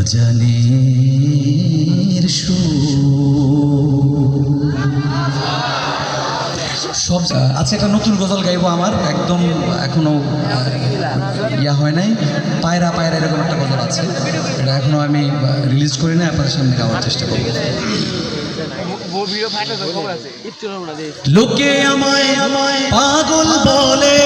আজানের সব আচ্ছা, একটা নতুন গজল গাইবো আমার, একদম এখনো ইয়া হয় নাই, পায়রা পায়রা এরকম একটা গজল আছে, এটা এখনো আমি রিলিজ করি না, আপনাদের সামনে গাওয়ার চেষ্টা করবো। লোকে আমায় পাগল বলে,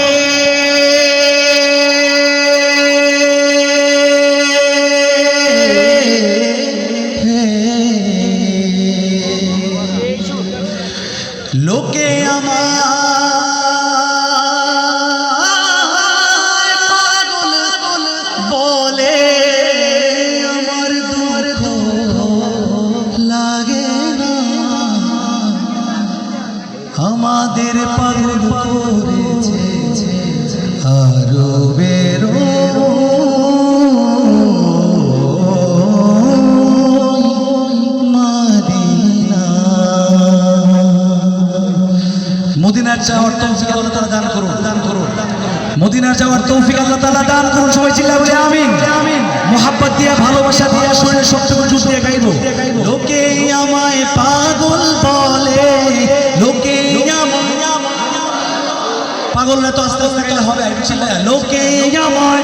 লোকে আমায় পাগল বলে, আমার দুঃখ লাগে না, আমাদের পাগল করেছে আরো বেরো মদিনার যাওয়ার তৌফিক আল্লাহ তাআলা দান করুন, মদিনার যাওয়ার তৌফিক আল্লাহ তাআলা দান করুন। সবাই চিল্লায় বলে আমিন। মোহাব্বত দিয়া, ভালোবাসা দিয়া, শরীরের শক্তিকে জোর দিয়ে গাইবো। লোকে আমায় পাগল বলে, লোকে পাগল না তো আস্তে আস্তে গাইলে হবে, চিল্লায় লোকে আমায়,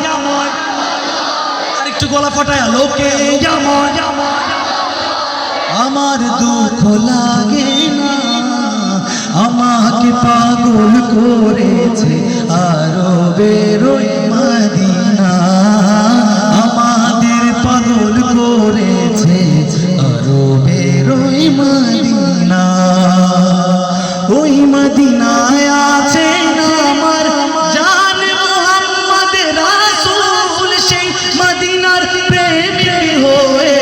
আর একটু গলা ফাটায়, লোকে আমায়, আমার দুঃখ লাগে না, আমাকে পাগল করেছে আরো বেরোয় মদিনা, আমাদের পাগল করেছে আরো বেরোয় মদিনা। ওই মদিনায় আছে না আমার জান মুহাম্মদ রাসূল, সেই মদিনার প্রেমিক হয়ে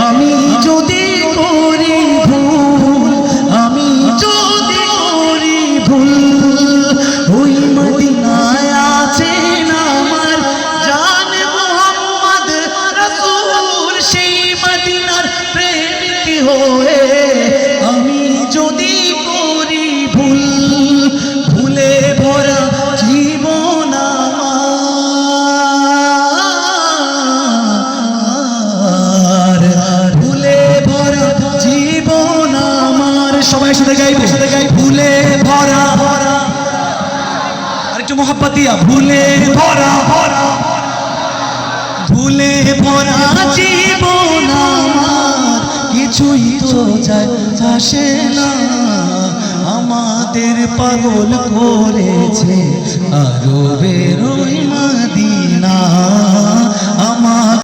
আমি যদি করি ভুল, আমি যদি করি ভুল, ওই মদিনায় আছে না আমার জান মুহাম্মদ রাসূল, সেই মদিনার প্রেমিক হয়ে আমি যদি করি ভুল, ভুলে ভরা জীবন আমার, ভুলে ভরা জীবন আমার, সবাই সাথে গাইবে, ভুলে ভরা, আর একটু মোহাব্বত দিয়া, ভুলে ভরা, ভুলে ভরা জীবন আমার, কিছুই তো যায় আসে না, আমাদের পাগল করেছে আরো বেরোয় মদিনা, আমার